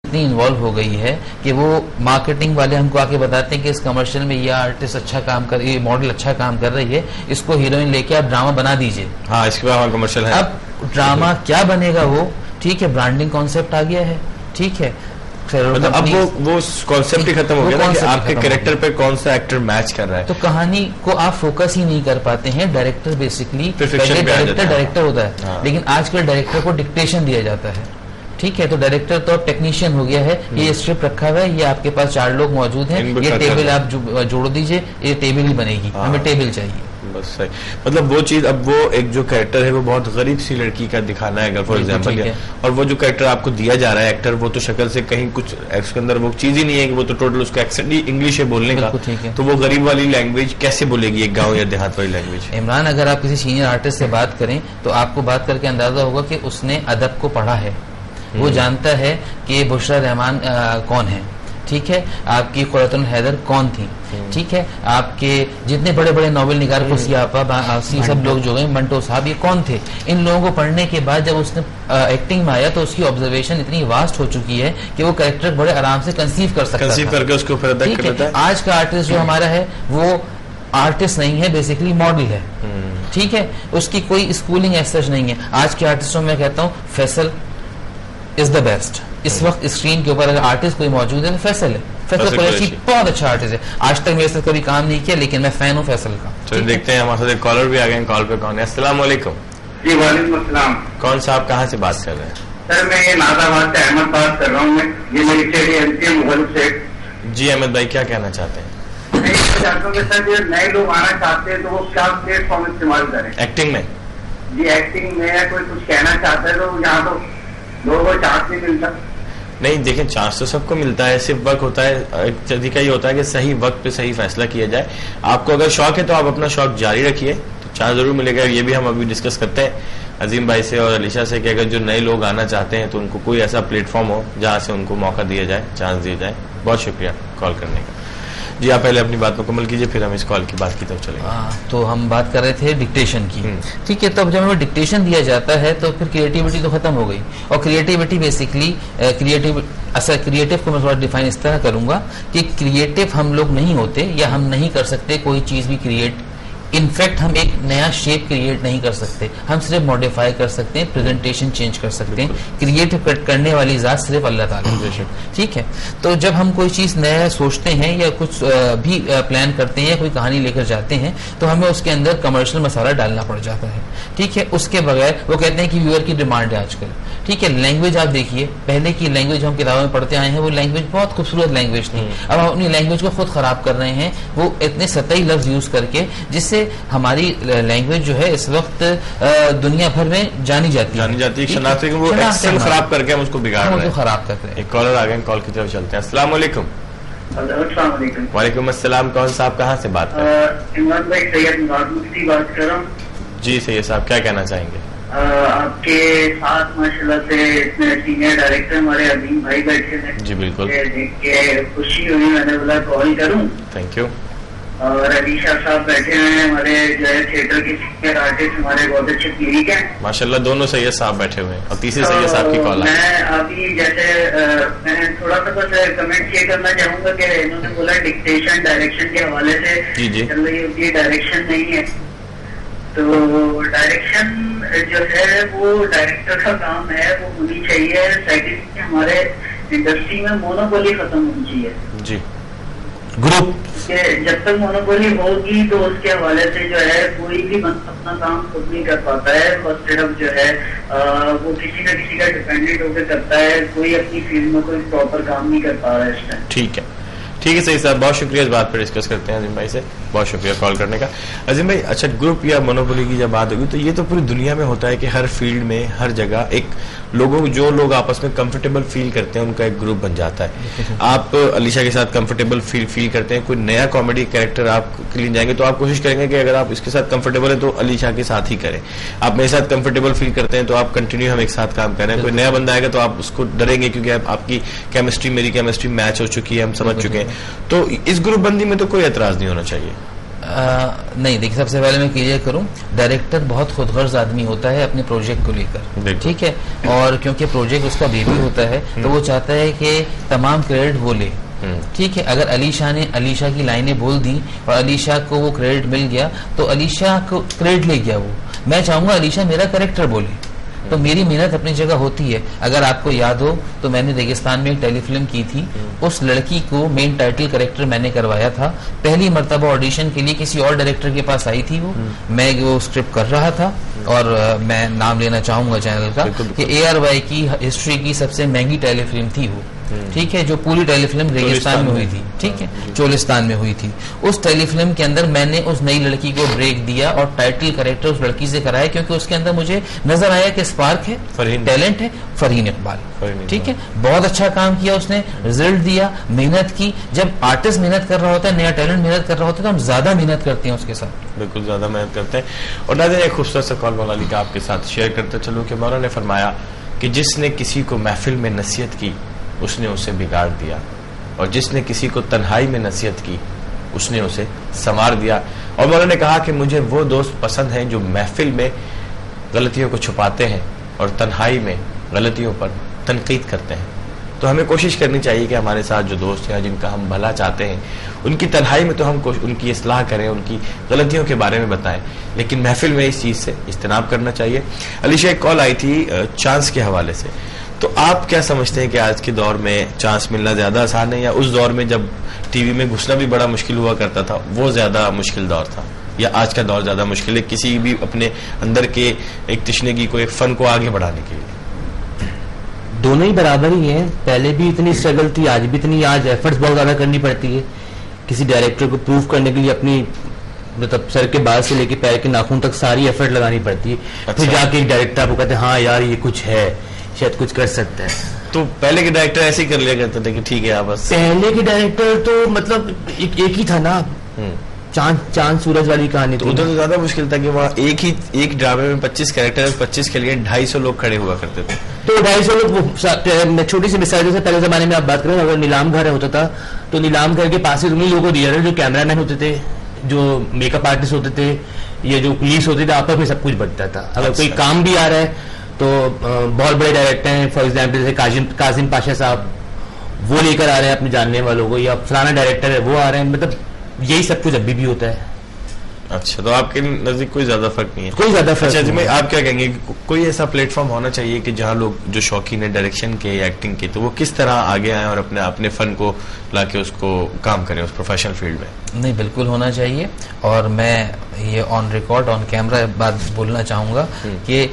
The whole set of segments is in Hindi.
इतनी इन्वॉल्व हो गई है कि वो मार्केटिंग वाले हमको आके बताते हैं कि इस कमर्शियल में ये आर्टिस्ट अच्छा काम कर, ये मॉडल अच्छा काम कर रही है, इसको हीरोइन लेके आप ड्रामा बना दीजिए। हाँ, इसके बाद कमर्शियल है। अब ड्रामा क्या बनेगा वो, ठीक है, ब्रांडिंग कॉन्सेप्ट आ गया है, ठीक है, मतलब अब वो कॉन्सेप्ट ही खत्म हो गया ना कि आपके कैरेक्टर पे कौन सा एक्टर मैच कर रहा है। तो कहानी को आप फोकस ही नहीं कर पाते हैं। डायरेक्टर बेसिकली डायरेक्टर होता है, हाँ। लेकिन आजकल डायरेक्टर को डिक्टेशन दिया जाता है, ठीक है, तो डायरेक्टर तो अब टेक्नीशियन हो गया है। ये स्क्रिप्ट रखा हुआ है, ये आपके पास 4 लोग मौजूद हैं, ये टेबल आप जोड़ दीजिए, ये टेबल ही बनेगी, हमें टेबल चाहिए। बस सही, मतलब वो चीज, अब वो एक जो कैरेक्टर है वो बहुत गरीब सी लड़की का दिखाना है अगर फॉर एग्जाम्पल, और वो जो कैरेक्टर आपको दिया जा रहा है एक्टर, वो तो शक्ल से कहीं कुछ उसके अंदर वो चीज ही नहीं है कि वो तो टोटल उसका एक्सेंट ही इंग्लिश है बोलने का, तो वो गरीब वाली लैंग्वेज कैसे बोलेगी एक गाँव या देहात वाली लैंग्वेज। इमरान, अगर आप किसी सीनियर आर्टिस्ट से बात करें तो आपको बात करके अंदाजा होगा कि उसने अदब को पढ़ा है, वो जानता है कि बुशरा रहमान कौन है, ठीक है, आपकी खुरातुन हैदर कौन थी, ठीक है, आपके जितने बड़े बड़े नॉवेल निगार को सब लोग जो गए, मंटो साहब, ये कौन थे। इन लोगों को पढ़ने के बाद जब उसने एक्टिंग में आया तो उसकी ऑब्जर्वेशन इतनी वास्ट हो चुकी है कि वो कैरेक्टर बड़े आराम से कंसीव कर सकता है, करके उसको फिर अदा कर लेता है। आज का आर्टिस्ट जो हमारा है वो आर्टिस्ट नहीं है, बेसिकली मॉडल है, ठीक है, उसकी कोई स्कूलिंग ऐसा नहीं है। आज के आर्टिस्टों में कहता हूँ फैसल इज द बेस्ट। इस वक्त स्क्रीन के ऊपर अगर आर्टिस्ट कोई मौजूद है तो फैसल है। फैसल कुरैशी बहुत अच्छा आर्टिस्ट है, आज तक मेरे साथ कभी काम नहीं किया, लेकिन मैं फैन हूँ फैसल का। चलिए देखते हैं, हमारे साथ एक कॉलर भी आ गए, कॉल पे कौन है? अस्सलाम वालेकुम। जी वालेकुम अस्सलाम। कौन सा, आप कहाँ से बात कर रहे हैं? सर मैं ये नादाबाद से अहमद बात कर रहा हूँ। ये मेरी स्टडी एमपी है मुगल से। जी अहमद भाई, क्या कहना चाहते हैं? मैं ये चाहता हूँ कि सर जो नए लोग आना चाहते हैं तो वो क्या प्लेटफॉर्म इस्तेमाल करें एक्टिंग में? जी एक्टिंग में कोई कुछ कहना चाहता है तो यहाँ तो लोगों को चांस नहीं मिलता। नहीं देखिए, चांस तो सबको मिलता है, सिर्फ वक्त होता है, एक तरीका ही होता है कि सही वक्त पे सही फैसला किया जाए। आपको अगर शौक है तो आप अपना शौक जारी रखिए, तो चांस जरूर मिलेगा। ये भी हम अभी डिस्कस करते हैं अजीम भाई से और अलीशा से कि अगर जो नए लोग आना चाहते हैं तो उनको कोई ऐसा प्लेटफॉर्म हो जहाँ से उनको मौका दिया जाए, चांस दिया जाए। बहुत शुक्रिया कॉल करने का। जी आप पहले अपनी बात मुकम्मल कीजिए, फिर हम इस कॉल की बात की तरफ चलेंगे। तो हम बात कर रहे थे डिक्टेशन की, ठीक है, तो अब जब हमें डिक्टेशन दिया जाता है तो फिर क्रिएटिविटी तो खत्म हो गई। और क्रिएटिविटी बेसिकली क्रिएटिव को मैं थोड़ा डिफाइन इस तरह करूंगा कि क्रिएटिव हम लोग नहीं होते या हम नहीं कर सकते कोई चीज भी क्रिएट। इनफैक्ट हम एक नया शेप क्रिएट नहीं कर सकते, हम सिर्फ मॉडिफाई कर सकते हैं, प्रेजेंटेशन चेंज कर सकते हैं। क्रिएट करने वाली जात सिर्फ अल्लाह ताला है, ठीक है। तो जब हम कोई चीज नया सोचते हैं या कुछ भी प्लान करते हैं या कोई कहानी लेकर जाते हैं तो हमें उसके अंदर कमर्शियल मसाला डालना पड़ जाता है, ठीक है। उसके बगैर वो कहते हैं कि व्यूअर की डिमांड है आजकल, ठीक है। लैंग्वेज आप देखिए, पहले की लैंग्वेज हम किताबों में पढ़ते आए हैं, वो लैंग्वेज बहुत खूबसूरत लैंग्वेज थी। अब हम अपनी लैंग्वेज को खुद खराब कर रहे हैं, वो इतने सतही लफ्ज यूज करके, जिससे हमारी लैंग्वेज जो है इस वक्त दुनिया भर में जानी जाती है, वो एक्सेल खराब करके हम उसको बिगाड़ रहे हैं, खराब करते हैं। एक कॉलर आ गए, कॉल की तरफ चलते हैं। अस्सलाम वालेकुम। वालेकुम अस्सलाम। कौन सा, आप कहाँ से बात कर रहे हैं? इमरान भाई, सैयद मुराद मुफ्ती बात कर रहा हूँ। जी सैयद साहब, क्या कहना चाहेंगे? आपके साथ माशाल्लाह से इतने सीनियर डायरेक्टर हमारे अजीम भाई बैठे हैं। जी बिल्कुल, देख के खुशी हुई, मैंने बोला कॉल करूं। Thank you. और अलीशा साहब बैठे हुए हैं हमारे जो है थिएटर के सीनियर आर्टिस्ट, हमारे बहुत अच्छे क्लिनिक है माशाल्लाह। दोनों सैयद साहब बैठे हुए हैं और तीसरे सैयद साहब की कॉल। मैं अभी जैसे मैं थोड़ा सा बस कमेंट ये करना चाहूंगा कि इन्होंने बोला डिक्टेशन डायरेक्शन के हवाले से चल रही होती है, डायरेक्शन नहीं है। तो डायरेक्शन जो है वो डायरेक्टर का काम है, वो होनी चाहिए। सेकंड, हमारे इंडस्ट्री में मोनोपोली खत्म होनी चाहिए जी, ग्रुप। जब तक मोनोपोली होगी तो उसके हवाले से जो है कोई भी बंदा अपना काम खुद नहीं कर पाता है, और सिर्फ जो है वो किसी न किसी का डिपेंडेंट होकर करता है। कोई अपनी फील्ड में कोई प्रॉपर काम नहीं कर पा रहा है इस टाइम। ठीक है, ठीक है सही साहब, बहुत शुक्रिया। इस बात पर डिस्कस करते हैं अजीम भाई से, बहुत शुक्रिया कॉल करने का। अजीम भाई, अच्छा ग्रुप या मोनोपोली की जब बात होगी तो ये तो पूरी दुनिया में होता है कि हर फील्ड में हर जगह एक जो लोग आपस में कंफर्टेबल फील करते हैं उनका एक ग्रुप बन जाता है। आप अलीशा के साथ कंफर्टेबल फील करते हैं, कोई नया कॉमेडी कैरेक्टर आप लिए जाएंगे तो आप कोशिश करेंगे कि अगर आप इसके साथ कंफर्टेबल है तो अलीशा के साथ ही करें। आप मेरे साथ कंफर्टेबल फील करते हैं तो आप कंटिन्यू हम एक साथ काम कर रहे हैं। कोई नया बंदा आएगा तो आप उसको डरेंगे क्योंकि आपकी केमिस्ट्री मेरी केमिस्ट्री मैच हो चुकी है, हम समझ चुके हैं। तो इस ग्रुप बंदी में तो कोई एतराज नहीं होना चाहिए। नहीं, देखिए सबसे पहले मैं क्लियर करूं, डायरेक्टर बहुत खुदगर्ज आदमी होता है अपने प्रोजेक्ट को लेकर, ठीक है, और क्योंकि प्रोजेक्ट उसका बेबी होता है तो वो चाहता है कि तमाम क्रेडिट वो ले, ठीक है। अगर अलीशा ने अलीशा की लाइनें बोल दी और अलीशा को वो क्रेडिट मिल गया तो अलीशा को क्रेडिट ले गया वो। मैं चाहूंगा अलीशा मेरा कैरेक्टर बोले, तो मेरी मेहनत अपनी जगह होती है। अगर आपको याद हो तो मैंने रेगिस्तान में एक टेलीफिल्म की थी, उस लड़की को मेन टाइटल कैरेक्टर मैंने करवाया था। पहली मर्तबा ऑडिशन के लिए किसी और डायरेक्टर के पास आई थी वो, मैं वो स्क्रिप्ट कर रहा था और मैं नाम लेना चाहूंगा चैनल का कि ARY की हिस्ट्री की सबसे महंगी टेलीफिल्म थी वो, ठीक है, जो पूरी टेलीफिल्म रेगिस्तान में हुई थी, ठीक है, चोलिस्तान में हुई थी। उस टेलीफिल्म के अंदर मैंने उस नई लड़की को ब्रेक दिया और टाइटल कैरेक्टर उस लड़की से कराया, क्योंकि उसके अंदर मुझे नजर आया कि स्पार्क है, टैलेंट है, फरहीन इकबाल, ठीक है। बहुत अच्छा काम किया उसने, रिजल्ट दिया, मेहनत की। जब आर्टिस्ट मेहनत कर रहा होता है, नया टैलेंट मेहनत कर रहा होता है, तो हम ज्यादा मेहनत करते हैं उसके साथ, बिल्कुल ज्यादा मेहनत करते हैं। और नाज़रीन, एक खूबसूरत सा कॉल मौला अली का आपके साथ शेयर करते चलूं कि मौला ने फरमाया कि जिसने किसी को महफिल में नसीहत की उसने उसे बिगाड़ दिया, और जिसने किसी को तन्हाई में नसीहत की उसने उसे संवार दिया। और मौला ने कहा कि मुझे वो दोस्त पसंद हैं जो महफिल में गलतियों को छुपाते हैं और तन्हाई में गलतियों पर तनकीद करते हैं। तो हमें कोशिश करनी चाहिए कि हमारे साथ जो दोस्त हैं, जिनका हम भला चाहते हैं, उनकी तन्हाई में तो हम उनकी इस्लाह करें, उनकी गलतियों के बारे में बताएं, लेकिन महफिल में इस चीज़ से इज्तनाब करना चाहिए। अलीशा, एक कॉल आई थी चांस के हवाले से, तो आप क्या समझते हैं कि आज के दौर में चांस मिलना ज्यादा आसान है, या उस दौर में जब टीवी में घुसना भी बड़ा मुश्किल हुआ करता था वो ज्यादा मुश्किल दौर था, या आज का दौर ज्यादा मुश्किल है किसी भी अपने अंदर के एक तशनगी को, एक फन को आगे बढ़ाने के लिए? दोनों ही बराबर ही हैं। पहले भी इतनी स्ट्रगल थी, आज भी इतनी, आज एफर्ट्स बहुत ज्यादा करनी पड़ती है किसी डायरेक्टर को प्रूव करने के लिए। अपनी मतलब सर के बाल से लेके पैर के नाखून तक सारी एफर्ट लगानी पड़ती है। अच्छा। फिर जाके एक डायरेक्टर आपको कहते हैं हाँ यार ये कुछ है, शायद कुछ कर सकते हैं। तो पहले के डायरेक्टर ऐसे ही कर लिया करते थे कि ठीक है बस। पहले के डायरेक्टर तो मतलब एक ही था ना, चांद सूरज वाली कहानी। तो उधर तो ज्यादा मुश्किल था कि वहाँ एक ड्रामे में 25 कैरेक्टर, 25 के लिए 250 लोग खड़े हुआ करते थे। तो 250 लोग, छोटी सी मिसाल, जैसे पहले जमाने में आप बात करें, अगर नीलाम घर होता था तो नीलाम घर के पास ही उन्हीं लोगों को दिया था जो कैमरामैन होते थे, जो मेकअप आर्टिस्ट होते थे, ये जो पुलिस होती थी, आपस में सब कुछ बचता था। अगर कोई काम भी आ रहा है तो बहुत बड़े डायरेक्टर हैं, फॉर एग्जाम्पल जैसे काजिम पाशा साहब, वो लेकर आ रहे हैं अपने जानने वालों को, या फलाना डायरेक्टर है वो आ रहे हैं, मतलब यही सब कुछ अभी भी होता है। अच्छा, तो आपके नजदीक कोई ज्यादा फर्क नहीं है? कोई ज्यादा फर्क नहीं। अच्छा, आप क्या कहेंगे, कोई ऐसा प्लेटफॉर्म होना चाहिए कि जहाँ लोग जो शौकीन है डायरेक्शन के, एक्टिंग के, तो वो किस तरह आगे आए और अपने फन को लाके उसको काम करें उस प्रोफेशनल फील्ड में? नहीं, बिल्कुल होना चाहिए। और मैं ये ऑन रिकॉर्ड, ऑन कैमरा बात बोलना चाहूंगा कि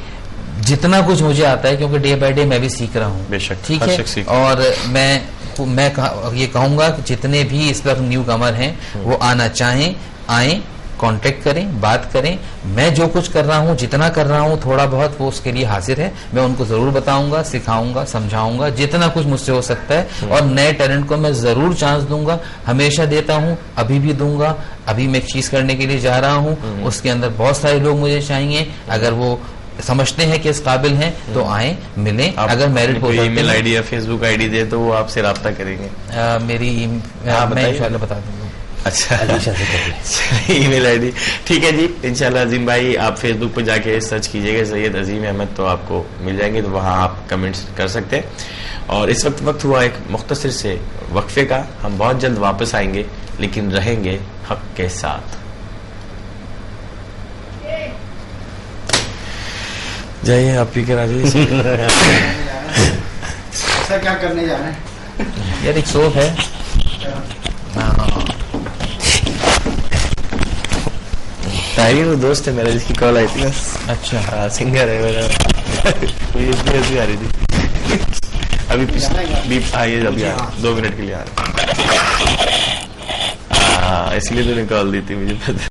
जितना कुछ मुझे आता है, क्योंकि डे बाय डे मैं भी सीख रहा हूँ, बेशक, ठीक है, और मैं ये कहूंगा कि जितने भी इस वक्त न्यू कमर हैं वो आना चाहें, आए, कांटेक्ट करें, बात करें। मैं जो कुछ कर रहा हूँ, जितना कर रहा हूँ, थोड़ा बहुत वो उसके लिए हाजिर है। मैं उनको जरूर बताऊंगा, सिखाऊंगा, समझाऊंगा, जितना कुछ मुझसे हो सकता है। और नए टैलेंट को मैं जरूर चांस दूंगा, हमेशा देता हूँ, अभी भी दूंगा। अभी मैं एक चीज करने के लिए जा रहा हूँ, उसके अंदर बहुत सारे लोग मुझे चाहिए। अगर वो समझते हैं कि इस काबिल हैं तो आए, मिलें। अगर मेरिट हो, ईमेल आईडी या फेसबुक आईडी दे तो वो आपसे राब्ता करेंगे। मेरी मैं इंशाल्लाह बता दूंगा। अच्छा, ईमेल आईडी ठीक है जी। इंशाल्लाह अजीम भाई, आप फेसबुक पर जाके सर्च कीजिएगा सैयद अजीम अहमद, तो आपको मिल जाएंगे, तो वहाँ आप कमेंट्स कर सकते हैं। और इस वक्त हुआ एक मुख्तसर से वक्फे का। हम बहुत जल्द वापस आएंगे, लेकिन रहेंगे हक के साथ। जाइए, आप पी कर आ जाइए। सर क्या करने जा रहे हैं? यार एक शो है, तारीर दोस्त है मेरा जिसकी कॉल आई थी ना। अच्छा, हाँ, सिंगर है मेरा। आ रही थी अभी आइए, अभी 2 मिनट के लिए आ रहे, इसलिए तूने कॉल दी थी मुझे।